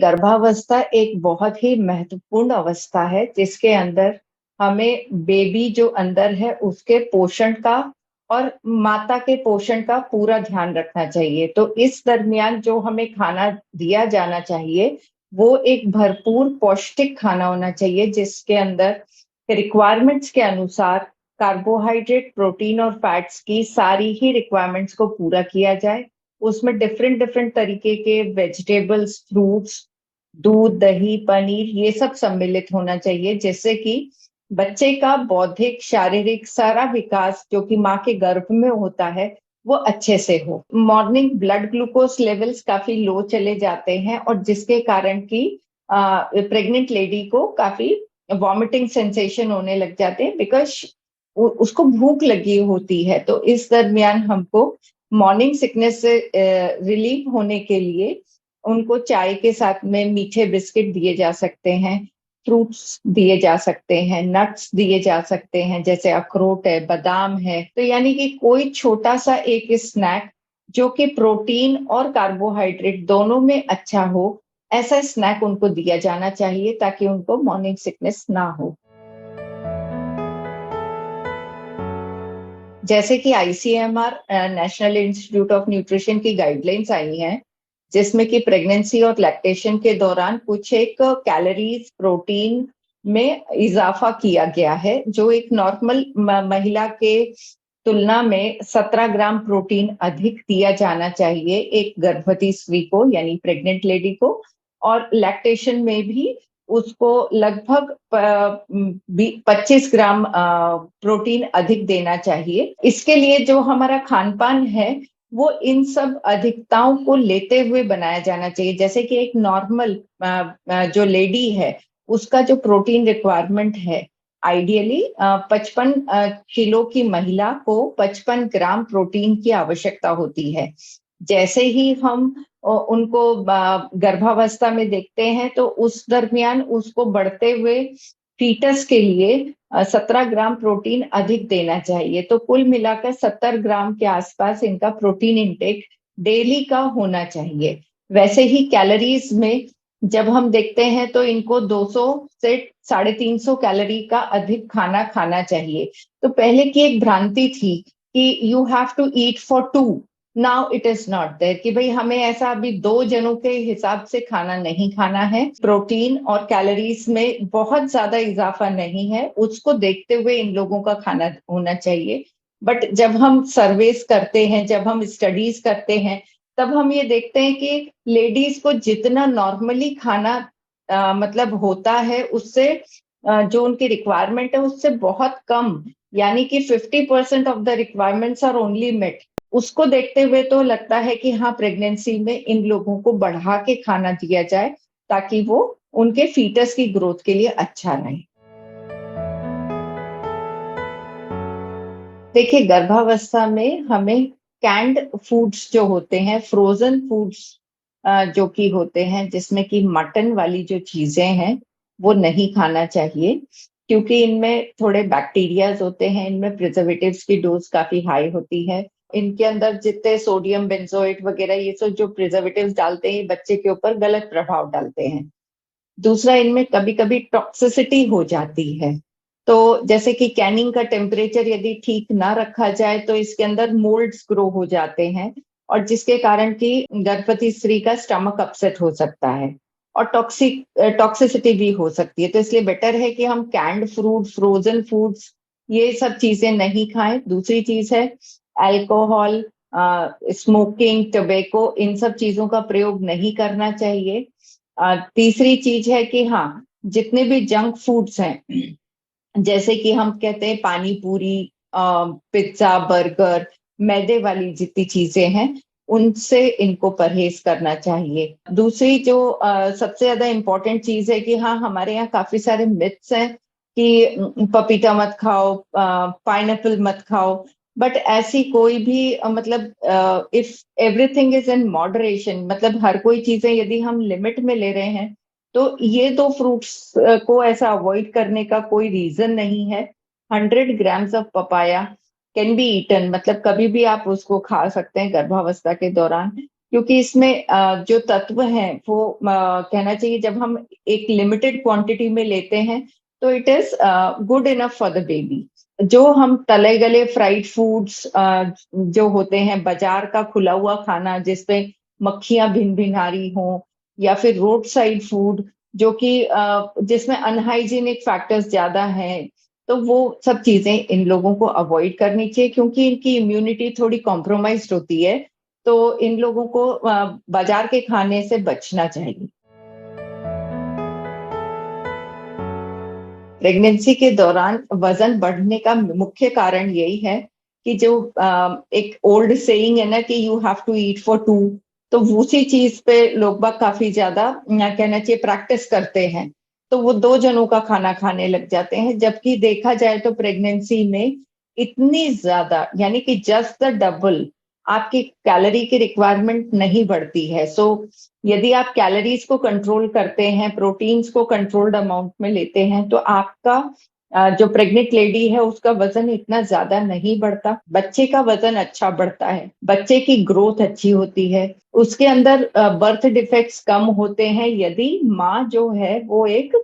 गर्भावस्था एक बहुत ही महत्वपूर्ण अवस्था है जिसके अंदर हमें बेबी जो अंदर है उसके पोषण का और माता के पोषण का पूरा ध्यान रखना चाहिए। तो इस दरमियान जो हमें खाना दिया जाना चाहिए वो एक भरपूर पौष्टिक खाना होना चाहिए जिसके अंदर रिक्वायरमेंट्स के अनुसार कार्बोहाइड्रेट, प्रोटीन और फैट्स की सारी ही रिक्वायरमेंट्स को पूरा किया जाए। उसमें डिफरेंट डिफरेंट तरीके के वेजिटेबल्स, फ्रूट्स, दूध, दही, पनीर ये सब सम्मिलित होना चाहिए जिससे कि बच्चे का बौद्धिक, शारीरिक सारा विकास जो कि माँ के गर्भ में होता है वो अच्छे से हो। मॉर्निंग ब्लड ग्लूकोज लेवल्स काफी लो चले जाते हैं और जिसके कारण की प्रेग्नेंट लेडी को काफी वॉमिटिंग सेंसेशन होने लग जाते हैं बिकॉज उसको भूख लगी होती है। तो इस दरमियान हमको मॉर्निंग सिकनेस से रिलीफ होने के लिए उनको चाय के साथ में मीठे बिस्किट दिए जा सकते हैं, फ्रूट्स दिए जा सकते हैं, नट्स दिए जा सकते हैं जैसे अखरोट है, बादाम है। तो यानी कि कोई छोटा सा एक स्नैक जो कि प्रोटीन और कार्बोहाइड्रेट दोनों में अच्छा हो, ऐसा स्नैक उनको दिया जाना चाहिए ताकि उनको मॉर्निंग सिकनेस ना हो। जैसे कि ICMR, national institute of nutrition की गाइडलाइंस आई हैं जिसमें कि प्रेगनेंसी और लैक्टेशन के दौरान कुछ एक कैलोरीज, प्रोटीन में इजाफा किया गया है जो एक नॉर्मल महिला के तुलना में 17 ग्राम प्रोटीन अधिक दिया जाना चाहिए एक गर्भवती स्त्री को यानी प्रेग्नेंट लेडी को। और लैक्टेशन में भी उसको लगभग 25 ग्राम प्रोटीन अधिक देना चाहिए। इसके लिए जो हमारा खान पान है वो इन सब अधिकताओं को लेते हुए बनाया जाना चाहिए। जैसे कि एक नॉर्मल जो लेडी है उसका जो प्रोटीन रिक्वायरमेंट है आइडियली 55 किलो की महिला को 55 ग्राम प्रोटीन की आवश्यकता होती है। जैसे ही हम उनको गर्भावस्था में देखते हैं तो उस दरमियान उसको बढ़ते हुए फीटस के लिए 17 ग्राम प्रोटीन अधिक देना चाहिए। तो कुल मिलाकर 70 ग्राम के आसपास इनका प्रोटीन इंटेक डेली का होना चाहिए। वैसे ही कैलोरीज में जब हम देखते हैं तो इनको 200 से 350 कैलोरी का अधिक खाना खाना चाहिए। तो पहले की एक भ्रांति थी कि you have to eat for two, now it is not there कि भाई हमें ऐसा अभी 2 जनों के हिसाब से खाना नहीं खाना है। प्रोटीन और कैलोरीज में बहुत ज्यादा इजाफा नहीं है, उसको देखते हुए इन लोगों का खाना होना चाहिए। बट जब हम सर्वेस करते हैं, जब हम स्टडीज करते हैं, तब हम ये देखते हैं कि लेडीज को जितना नॉर्मली खाना मतलब होता है उससे जो उनकी रिक्वायरमेंट है उससे बहुत कम, यानी कि 50% of the requirements are only met. उसको देखते हुए तो लगता है कि हाँ प्रेगनेंसी में इन लोगों को बढ़ा के खाना दिया जाए ताकि वो उनके फीटस की ग्रोथ के लिए अच्छा रहे। देखिए गर्भावस्था में हमें कैंड फूड्स जो होते हैं, फ्रोजन फूड्स जो कि होते हैं जिसमें कि मटन वाली जो चीजें हैं वो नहीं खाना चाहिए क्योंकि इनमें थोड़े बैक्टीरियाज होते हैं, इनमें प्रिजर्वेटिव्स की डोज काफी हाई होती है। इनके अंदर जितने सोडियम बेंजोएट वगैरह ये सब जो प्रिजर्वेटिव्स डालते हैं बच्चे के ऊपर गलत प्रभाव डालते हैं। दूसरा, इनमें कभी कभी टॉक्सिसिटी हो जाती है। तो जैसे कि कैनिंग का टेम्परेचर यदि ठीक ना रखा जाए तो इसके अंदर मोल्ड्स ग्रो हो जाते हैं और जिसके कारण कि गर्भवती स्त्री का स्टमक अपसेट हो सकता है और टॉक्सिसिटी भी हो सकती है। तो इसलिए बेटर है कि हम कैंड फ्रूट, फ्रोजन फूड्स ये सब चीजें नहीं खाएं। दूसरी चीज है अल्कोहल, स्मोकिंग, टोबैको, इन सब चीजों का प्रयोग नहीं करना चाहिए। तीसरी चीज है कि हाँ जितने भी जंक फूड्स हैं जैसे कि हम कहते हैं पानी पूरी, पिज्जा, बर्गर, मैदे वाली जितनी चीजें हैं उनसे इनको परहेज करना चाहिए। दूसरी जो सबसे ज्यादा इम्पोर्टेंट चीज है कि हाँ हमारे यहाँ काफी सारे मिथ्स हैं कि पपीता मत खाओ, पाइनएप्पल मत खाओ। बट ऐसी कोई भी मतलब if everything is in moderation, मतलब हर कोई चीजें यदि हम लिमिट में ले रहे हैं तो ये दो फ्रूट्स को ऐसा अवॉइड करने का कोई रीजन नहीं है। 100 grams of papaya can be eaten, मतलब कभी भी आप उसको खा सकते हैं गर्भावस्था के दौरान। क्योंकि इसमें जो तत्व हैं वो कहना चाहिए जब हम एक लिमिटेड क्वांटिटी में लेते हैं तो it is good enough for the baby. जो हम तले गले फ्राइड फूड्स जो होते हैं, बाजार का खुला हुआ खाना जिसपे मक्खियां भिन भिनारी हो, या फिर रोड साइड फूड जो कि जिसमें अनहाइजीनिक फैक्टर्स ज्यादा हैं, तो वो सब चीजें इन लोगों को अवॉइड करनी चाहिए क्योंकि इनकी इम्यूनिटी थोड़ी कॉम्प्रोमाइज्ड होती है। तो इन लोगों को बाजार के खाने से बचना चाहिए। प्रेगनेंसी के दौरान वजन बढ़ने का मुख्य कारण यही है कि जो एक ओल्ड सेइंग है ना कि you have to eat for two, तो उसी चीज पे लोग बाग काफी ज्यादा कहना चाहिए प्रैक्टिस करते हैं। तो वो दो जनों का खाना खाने लग जाते हैं, जबकि देखा जाए तो प्रेगनेंसी में इतनी ज्यादा यानी कि जस्ट द डबल आपकी कैलोरी की रिक्वायरमेंट नहीं बढ़ती है। सो यदि आप कैलोरीज को कंट्रोल करते हैं, प्रोटीन्स को कंट्रोल्ड अमाउंट में लेते हैं, तो आपका जो प्रेग्नेंट लेडी है उसका वजन इतना ज्यादा नहीं बढ़ता, बच्चे का वजन अच्छा बढ़ता है, बच्चे की ग्रोथ अच्छी होती है, उसके अंदर बर्थ डिफेक्ट्स कम होते हैं यदि माँ जो है वो एक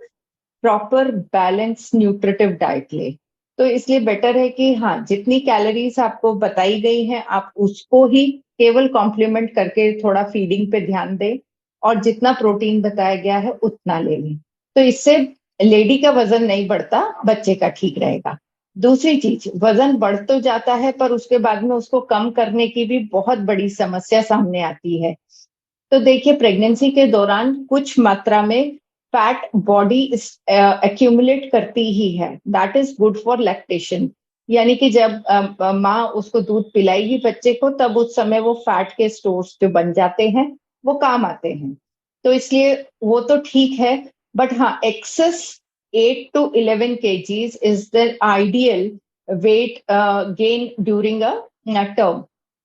प्रॉपर बैलेंस न्यूट्रिटिव डाइट ले। तो इसलिए बेटर है कि हाँ, जितनी कैलोरीज आपको बताई गई हैं आप उसको ही केवल कॉम्प्लीमेंट करके थोड़ा फीडिंग पे ध्यान दें, और जितना प्रोटीन बताया गया है उतना ले लें। तो इससे लेडी का वजन नहीं बढ़ता, बच्चे का ठीक रहेगा। दूसरी चीज, वजन बढ़ तो जाता है पर उसके बाद में उसको कम करने की भी बहुत बड़ी समस्या सामने आती है। तो देखिए, प्रेगनेंसी के दौरान कुछ मात्रा में फैट बॉडी एक्यूमुलेट करती ही है, that is good for lactation. यानी कि जब माँ उसको दूध पिलाएगी बच्चे को, तब उस समय वो फैट के स्टोर्स जो बन जाते हैं वो काम आते हैं। तो इसलिए वो तो ठीक है, बट हाँ, excess 8 to 11 kgs is the ideal weight gain during a term.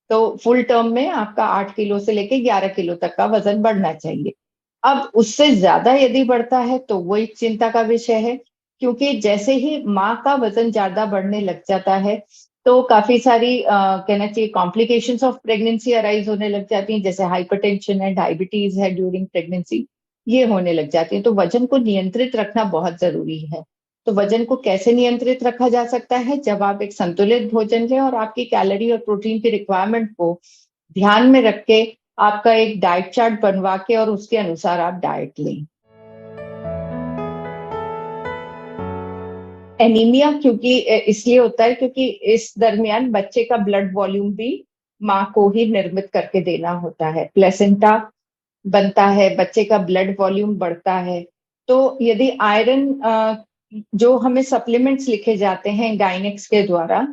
तो फुल टर्म में आपका 8 किलो से लेके 11 किलो तक का वजन बढ़ना चाहिए। अब उससे ज्यादा यदि बढ़ता है तो वो एक चिंता का विषय है, क्योंकि जैसे ही माँ का वजन ज्यादा बढ़ने लग जाता है तो काफी सारी कहना चाहिए कॉम्प्लिकेशंस ऑफ प्रेगनेंसी अराइज होने लग जाती हैं, जैसे हाइपरटेंशन है, डायबिटीज है ड्यूरिंग प्रेगनेंसी, ये होने लग जाती है। तो वजन को नियंत्रित रखना बहुत जरूरी है। तो वजन को कैसे नियंत्रित रखा जा सकता है? जब आप एक संतुलित भोजन लें और आपकी कैलोरी और प्रोटीन की रिक्वायरमेंट को ध्यान में रख के आपका एक डाइट चार्ट बनवा के और उसके अनुसार आप डाइट लें। एनीमिया क्योंकि इसलिए होता है क्योंकि इस दरमियान बच्चे का ब्लड वॉल्यूम भी माँ को ही निर्मित करके देना होता है, प्लेसेंटा बनता है, बच्चे का ब्लड वॉल्यूम बढ़ता है। तो यदि आयरन जो हमें सप्लीमेंट्स लिखे जाते हैं गाइनेक्स के द्वारा,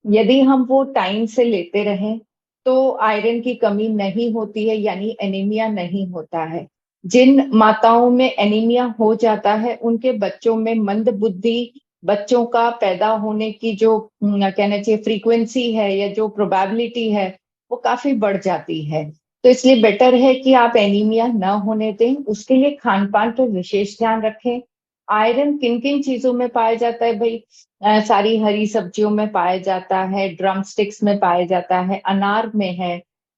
यदि हम वो टाइम से लेते रहें तो आयरन की कमी नहीं होती है, यानी एनीमिया नहीं होता है। जिन माताओं में एनीमिया हो जाता है उनके बच्चों में मंद बुद्धि, बच्चों का पैदा होने की जो कहना चाहिए फ्रीक्वेंसी है या जो प्रोबेबिलिटी है वो काफी बढ़ जाती है। तो इसलिए बेटर है कि आप एनीमिया न होने दें, उसके लिए खान पान पर विशेष ध्यान रखें। आयरन किन किन चीजों में पाया जाता है भाई? सारी हरी सब्जियों में पाया जाता है, ड्रम स्टिक्स में पाया जाता है, अनार में है,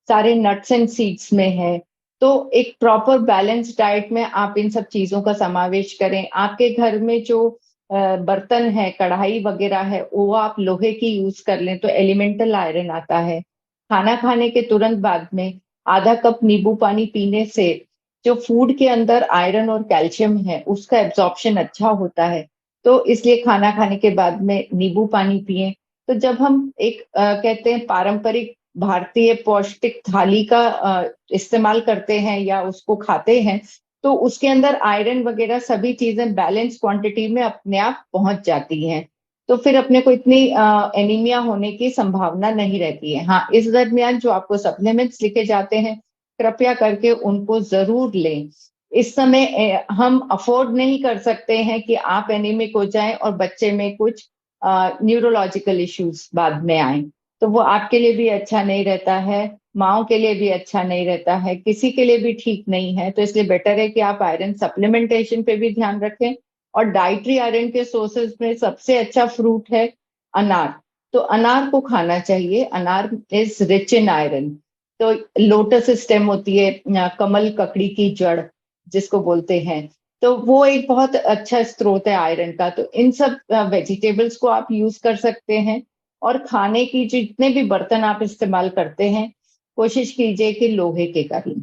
सारे नट्स एंड सीड्स में है। तो एक प्रॉपर बैलेंस डाइट में आप इन सब चीजों का समावेश करें। आपके घर में जो बर्तन है, कढ़ाई वगैरह है, वो आप लोहे की यूज कर लें तो एलिमेंटल आयरन आता है। खाना खाने के तुरंत बाद में आधा कप नींबू पानी पीने से जो फूड के अंदर आयरन और कैल्शियम है उसका एब्जॉर्प्शन अच्छा होता है। तो इसलिए खाना खाने के बाद में नींबू पानी पिएं। तो जब हम एक कहते हैं पारंपरिक भारतीय पौष्टिक थाली का इस्तेमाल करते हैं या उसको खाते हैं, तो उसके अंदर आयरन वगैरह सभी चीजें बैलेंस क्वांटिटी में अपने आप पहुंच जाती हैं। तो फिर अपने को इतनी एनीमिया होने की संभावना नहीं रहती है। हाँ, इस दरमियान जो आपको सप्लीमेंट्स लिखे जाते हैं कृपया करके उनको जरूर लें। इस समय हम अफोर्ड नहीं कर सकते हैं कि आप एनीमिक हो जाएं और बच्चे में कुछ न्यूरोलॉजिकल इश्यूज बाद में आए। तो वो आपके लिए भी अच्छा नहीं रहता है, माओ के लिए भी अच्छा नहीं रहता है, किसी के लिए भी ठीक नहीं है। तो इसलिए बेटर है कि आप आयरन सप्लीमेंटेशन पे भी ध्यान रखें। और डाइटरी आयरन के सोर्सेज में सबसे अच्छा फ्रूट है अनार। तो अनार को खाना चाहिए, अनार इज रिच इन आयरन। तो लोटस स्टेम होती है, कमल ककड़ी की जड़ जिसको बोलते हैं, तो वो एक बहुत अच्छा स्रोत है आयरन का। तो इन सब वेजिटेबल्स को आप यूज कर सकते हैं। और खाने की जितने भी बर्तन आप इस्तेमाल करते हैं, कोशिश कीजिए कि लोहे के करें।